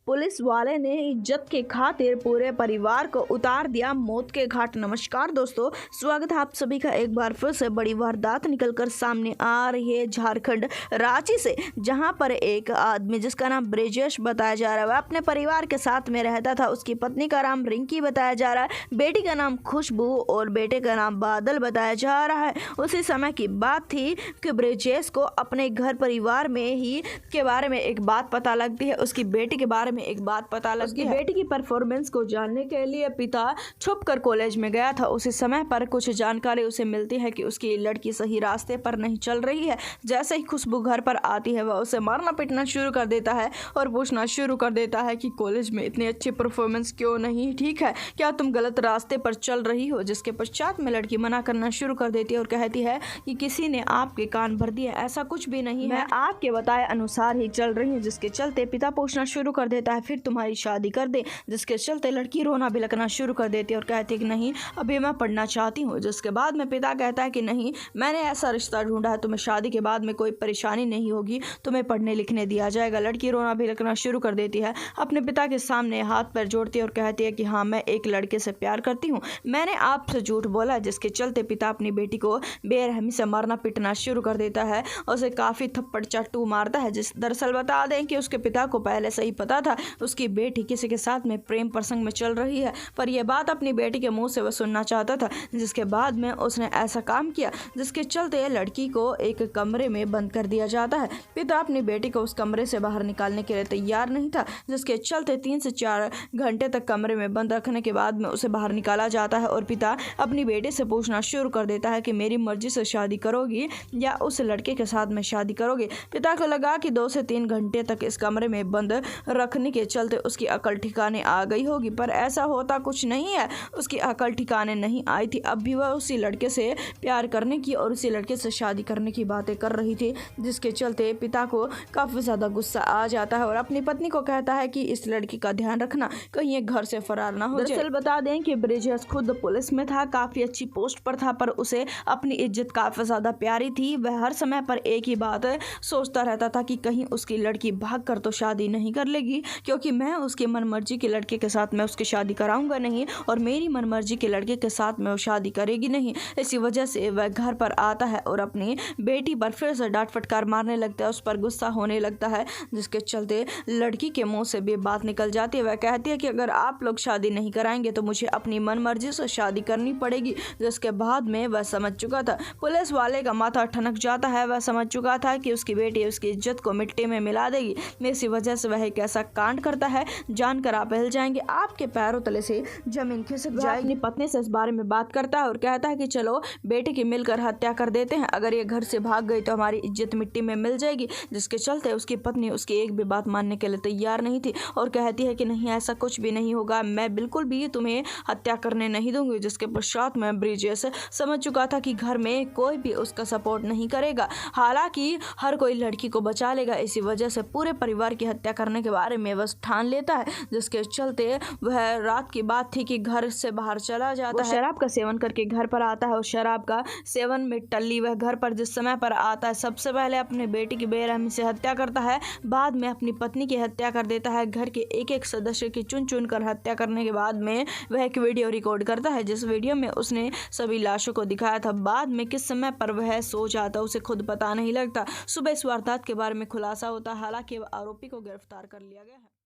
Police वाले ने इज्जत के खातिर पूरे परिवार को उतार दिया मौत के घाट। नमस्कार दोस्तों, स्वागत है आप सभी का एक बार फिर से। बड़ी वारदात निकलकर सामने आ रही है झारखंड रांची से, जहां पर एक आदमी जिसका नाम ब्रिजेश बताया जा रहा है, वह अपने परिवार के साथ में रहता था। उसकी पत्नी का नाम रिंकी बताया जा रहा है, बेटी का नाम खुशबू और बेटे का नाम बादल बताया जा रहा है। उसी समय की बात थी कि ब्रिजेश को अपने घर परिवार में ही के बारे में एक बात पता लगती है, उसकी बेटी के बारे में एक बात पता लगती है। बेटी की परफॉर्मेंस को जानने के लिए पिता छुपकर कॉलेज में गया था। उसी समय पर कुछ जानकारी उसे मिलती है कि उसकी लड़की सही रास्ते पर नहीं चल रही है। जैसे ही खुशबू घर पर आती है, वह उसे मारना पीटना शुरू कर देता है और पूछना शुरू कर देता है कि कॉलेज में इतनी अच्छी परफॉर्मेंस क्यों नहीं ठीक है, क्या तुम गलत रास्ते पर चल रही हो। जिसके पश्चात में लड़की मना करना शुरू कर देती है और कहती है कि किसी ने आपके कान भर दिए, ऐसा कुछ भी नहीं है, मैं आपके बताए अनुसार ही चल रही हूँ। जिसके चलते पिता पूछना शुरू कर देता है फिर तुम्हारी शादी कर दे। जिसके चलते लड़की रोना बिलखना शुरू कर देती है और कहती है कि नहीं, अभी मैं पढ़ना चाहती हूँ। जिसके बाद में पिता कहता है कि नहीं, मैंने ऐसा रिश्ता ढूंढा है, तुम्हें शादी के बाद में कोई परेशानी नहीं होगी, तुम्हें पढ़ने लिखने दिया जाएगा। लड़की रोना बिलखना शुरू कर देती है, अपने पिता के सामने हाथ पैर जोड़ती है और कहती है कि हाँ, मैं एक लड़के से प्यार करती हूँ, मैंने आपसे झूठ बोला। जिसके चलते पिता अपनी बेटी को बेरहमी से मारना पीटना शुरू कर देता है, उसे काफी थप्पड़ चाटू मारता है। जिस दरअसल बता दें कि उसके पिता को पहले से ही पता था उसकी बेटी किसी के साथ में प्रेम प्रसंग में चल रही है, पर यह बात अपनी बेटी के मुंह से वह सुनना चाहता था। जिसके बाद में उसने ऐसा काम किया, जिसके चलते लड़की को एक कमरे में बंद कर दिया जाता है। पिता अपनी बेटी को उस कमरे से बाहर निकालने के लिए तैयार नहीं था। जिसके चलते 3 से 4 घंटे तक कमरे में बंद रखने के बाद में उसे बाहर निकाला जाता है और पिता अपनी बेटी से पूछना शुरू कर देता है कि मेरी मर्जी से शादी करोगी या उस लड़के के साथ में शादी करोगे। पिता को लगा कि 2 से 3 घंटे तक इस कमरे में बंद रखने के चलते उसकी अकल ठिकाने आ गई होगी, पर ऐसा होता कुछ नहीं है। उसकी अकल ठिकाने नहीं आई थी। अब भी वह उसी लड़के से प्यार करने की और उसी लड़के से शादी करने की बातें कर रही थी। जिसके चलते पिता को काफी ज्यादा गुस्सा आ जाता है और अपनी पत्नी को कहता है कि इस लड़की का ध्यान रखना, कहीं ये घर से फरार ना हो जाए। दरअसल बता दें कि ब्रिजेश खुद पुलिस में था, काफी अच्छी पोस्ट पर था, पर उसे अपनी इज्जत काफी ज्यादा प्यारी थी। वह हर समय पर एक ही बात सोचता रहता था कि कहीं उसकी लड़की भाग कर तो शादी नहीं कर लेगी, क्योंकि मैं उसकी मनमर्जी के लड़के के साथ में उसकी शादी कराऊंगा नहीं और मेरी मनमर्जी के लड़के के साथ में वो शादी करेगी नहीं। इसी वजह से वह घर पर आता है और अपनी बेटी पर फिर से डांट फटकार मारने लगता है, उस पर गुस्सा होने लगता है। जिसके चलते लड़की के मुंह से भी बात निकल जाती है। वह कहती है कि अगर आप लोग शादी नहीं कराएंगे तो मुझे अपनी मनमर्जी से शादी करनी पड़ेगी। जिसके बाद में वह समझ चुका था, पुलिस वाले का माथा ठनक जाता है। वह समझ चुका था कि उसकी बेटी उसकी इज्जत को मिट्टी में मिला देगी। इसी वजह से वह एक ऐसा कांड करता है, जानकर आप हिल जाएंगे, आपके पैरों तले से जमीन खिसक जाएगी। अपनी पत्नी से इस बारे में बात करता है और कहता है कि चलो बेटी की मिलकर हत्या कर देते हैं, अगर ये घर से भाग गई तो हमारी इज्जत मिट्टी में मिल जाएगी। जिसके चलते उसकी पत्नी उसकी एक भी बात मानने के लिए तैयार नहीं थी और कहती है कि नहीं, ऐसा कुछ भी नहीं होगा, मैं बिल्कुल भी तुम्हें हत्या करने नहीं दूंगी। जिसके पश्चात में ब्रिजेश समझ चुका था कि घर में कोई भी उसका सपोर्ट नहीं करेगा, हालांकि हर कोई लड़की को बचा लेगा। इसी वजह से पूरे परिवार की हत्या करने के बारे में वह ठान लेता है। जिसके चलते वह रात की बात थी कि घर से बाहर चला जाता है, शराब का सेवन करके घर पर आता है और शराब का सेवन में टल्ली वह घर पर जिस समय पर आता है, सबसे पहले अपने बेटी की बेरहमी से हत्या करता है, बाद में अपनी पत्नी की हत्या कर देता है। घर के एक एक सदस्य की चुन चुन कर हत्या करने के बाद में वह एक वीडियो रिकॉर्ड करता है, जिस वीडियो में उसने सभी लाशों को दिखाया था। बाद में किस समय पर वह सो जाता उसे खुद पता नहीं लगता। सुबह इस वारदात के बारे में खुलासा होता है, हालांकि आरोपी को गिरफ्तार कर लिया गया है।